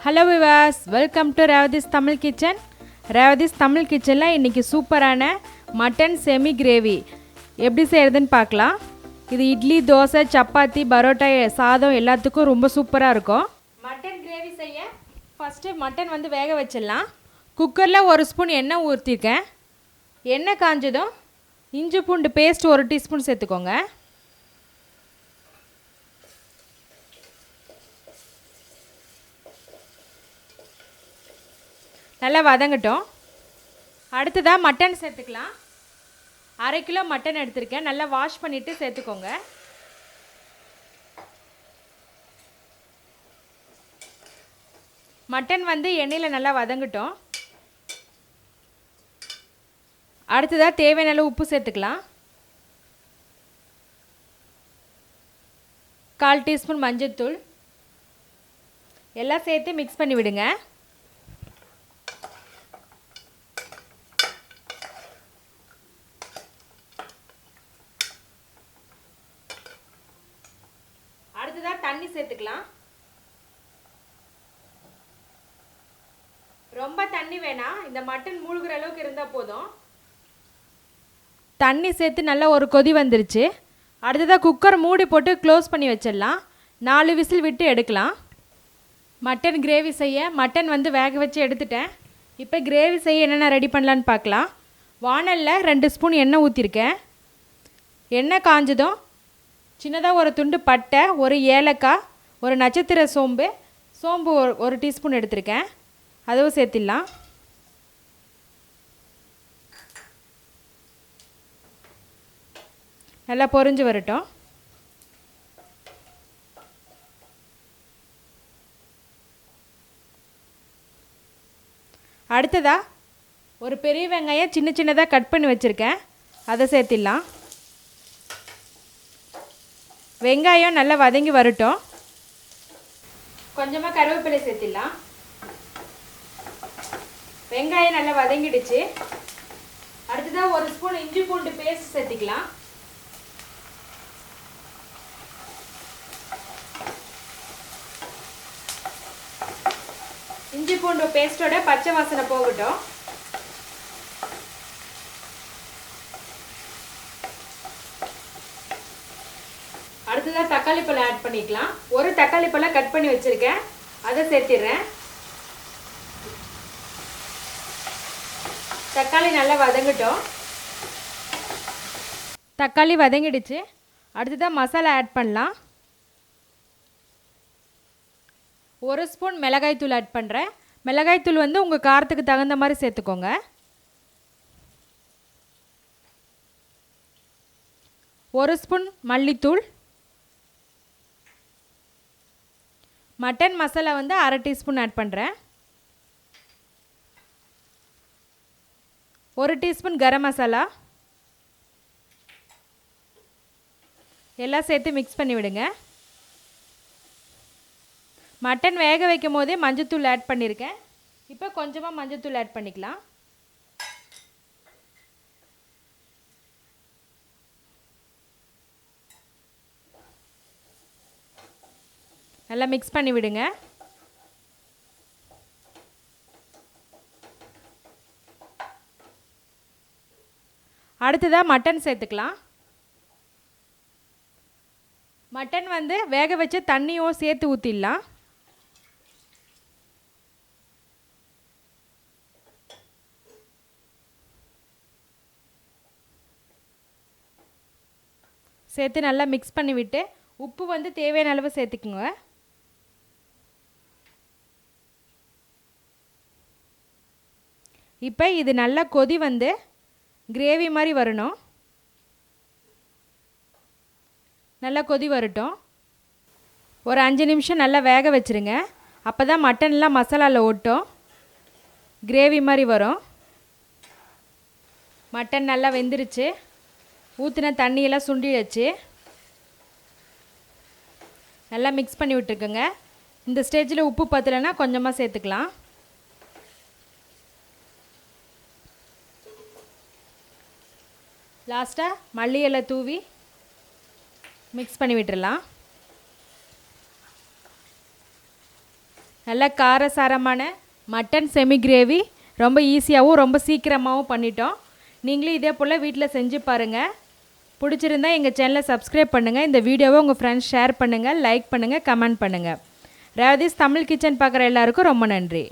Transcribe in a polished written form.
Hello Vilas, welcome to Revathi's Tamil kitchen. Revathi's Tamil கிச்சனில் இன்றைக்கி சூப்பரான மட்டன் செமி கிரேவி எப்படி செய்கிறதுன்னு பார்க்கலாம். இது இட்லி, தோசை, சப்பாத்தி, பரோட்டா, சாதம் எல்லாத்துக்கும் ரொம்ப சூப்பராக இருக்கும். மட்டன் கிரேவி செய்ய ஃபஸ்ட்டு மட்டன் வேக வச்சிடலாம். குக்கரில் 1 ஸ்பூன் எண்ணெய் ஊற்றிருக்கேன். எண்ணெய் காஞ்சதும் இஞ்சி பூண்டு பேஸ்ட் 1 டீஸ்பூன் சேர்த்துக்கோங்க. நல்லா வதங்கட்டும். அடுத்ததாக மட்டன் சேர்த்துக்கலாம். 1/2 கிலோ மட்டன் எடுத்திருக்கேன். நல்லா வாஷ் பண்ணிவிட்டு சேர்த்துக்கோங்க. மட்டன் எண்ணெயில் நல்லா வதங்கட்டும். அடுத்ததாக தேவையான அளவு உப்பு சேர்த்துக்கலாம். 1/4 டீஸ்பூன் மஞ்சள்தூள் எல்லாம் சேர்த்து மிக்ஸ் பண்ணி விடுங்க. அடுத்ததாக தண்ணி சேர்த்துக்கலாம். ரொம்ப தண்ணி வேணாம், இந்த மட்டன் மூழ்கிற அளவுக்கு இருந்தால் போதும். தண்ணி சேர்த்து நல்லா ஒரு கொதி வந்துருச்சு. அடுத்ததாக குக்கர் மூடி போட்டு க்ளோஸ் பண்ணி வச்சிடலாம். 4 விசில் விட்டு எடுக்கலாம். மட்டன் கிரேவி செய்ய மட்டன் வேக வச்சு எடுத்துட்டேன். இப்போ கிரேவி செய்ய என்னென்ன ரெடி பண்ணலான்னு பார்க்கலாம். வானலில் 2 ஸ்பூன் எண்ணெய் ஊற்றிருக்கேன். எண்ணெய் காஞ்சதும் சின்னதாக ஒரு துண்டு பட்டை, 1 ஏலக்காய், 1 நட்சத்திர சோம்பு 1 டீஸ்பூன் எடுத்திருக்கேன். அதுவும் சேர்த்திடலாம். நல்லா பொரிஞ்சு வரட்டும். அடுத்ததாக ஒரு பெரிய வெங்காயம் சின்ன சின்னதாக கட் பண்ணி வச்சுருக்கேன். அதை சேர்த்திடலாம். வெங்காயம் நல்லா வதங்கி வரட்டும். கொஞ்சமாக கருவேப்பிலை சேர்த்திடலாம். வெங்காயம் நல்லா வதங்கிடுச்சு. அடுத்ததாக 1 ஸ்பூன் இஞ்சி பூண்டு பேஸ்ட் சேர்த்திக்கலாம். இஞ்சி பூண்டு பேஸ்ட்டோட பச்சை வாசனை போகட்டும். அடுத்ததாக தக்காளி பழம் ஆட் பண்ணிக்கலாம். 1 தக்காளி பழம் கட் பண்ணி வச்சுருக்கேன், அதை சேர்த்திடுறேன். தக்காளி நல்லா வதங்கட்டும். தக்காளி வதங்கிடுச்சு. அடுத்ததாக மசாலா ஆட் பண்ணலாம். 1 ஸ்பூன் மிளகாய்த்தூள் ஆட் பண்ணுறேன். மிளகாய்த்தூள் உங்கள் காரத்துக்கு தகுந்த மாதிரி சேர்த்துக்கோங்க. 1 ஸ்பூன் மல்லித்தூள். மட்டன் மசாலா 1/2 டீஸ்பூன் ஆட் பண்ணுறேன். 1 டீஸ்பூன் கரம் மசாலா எல்லாம் சேர்த்து மிக்ஸ் பண்ணி விடுங்க. மட்டன் வேக வைக்கும் போதே மஞ்சத்தூள் ஆட் பண்ணியிருக்கேன். இப்போ கொஞ்சமாக மஞ்சத்தூள் ஆட் பண்ணிக்கலாம். நல்லா மிக்ஸ் பண்ணி விடுங்க. அடுத்ததாக மட்டன் சேர்த்துக்கலாம். மட்டன் வேக வச்ச தண்ணியும் சேர்த்து ஊற்றிடலாம். சேர்த்து நல்லா மிக்ஸ் பண்ணி விட்டு உப்பு தேவையான அளவு சேர்த்துக்குங்க. இப்போ இது நல்லா கொதி கிரேவி மாதிரி வரணும். நல்லா கொதி வரட்டும். ஒரு 5 நிமிஷம் நல்லா வேக வச்சுருங்க. அப்போ தான் மட்டன்லாம் மசாலாவில் ஒட்டும், கிரேவி மாதிரி வரும். மட்டன் நல்லா வெந்துருச்சு. ஊற்றின தண்ணியெல்லாம் சுண்டிடுச்சு. நல்லா மிக்ஸ் பண்ணி விட்டுருக்குங்க. இந்த ஸ்டேஜில் உப்பு பத்தலைன்னா கொஞ்சமாக சேர்த்துக்கலாம். லாஸ்ட்டாக மல்லி இலை தூவி மிக்ஸ் பண்ணி விட்டுறலாம். நல்லா காரசாரமான மட்டன் செமி கிரேவி ரொம்ப ஈஸியாகவும் ரொம்ப சீக்கிரமாகவும் பண்ணிட்டோம். நீங்களும் இதே போல் வீட்டில் செஞ்சு பாருங்கள். பிடிச்சிருந்தா எங்கள் சேனலை சப்ஸ்கிரைப் பண்ணுங்கள். இந்த வீடியோவை உங்கள் ஃப்ரெண்ட்ஸ் ஷேர் பண்ணுங்கள், லைக் பண்ணுங்கள், கமெண்ட் பண்ணுங்கள். ரேவதிஸ் தமிழ் கிச்சன் பார்க்குற எல்லாருக்கும் ரொம்ப நன்றி.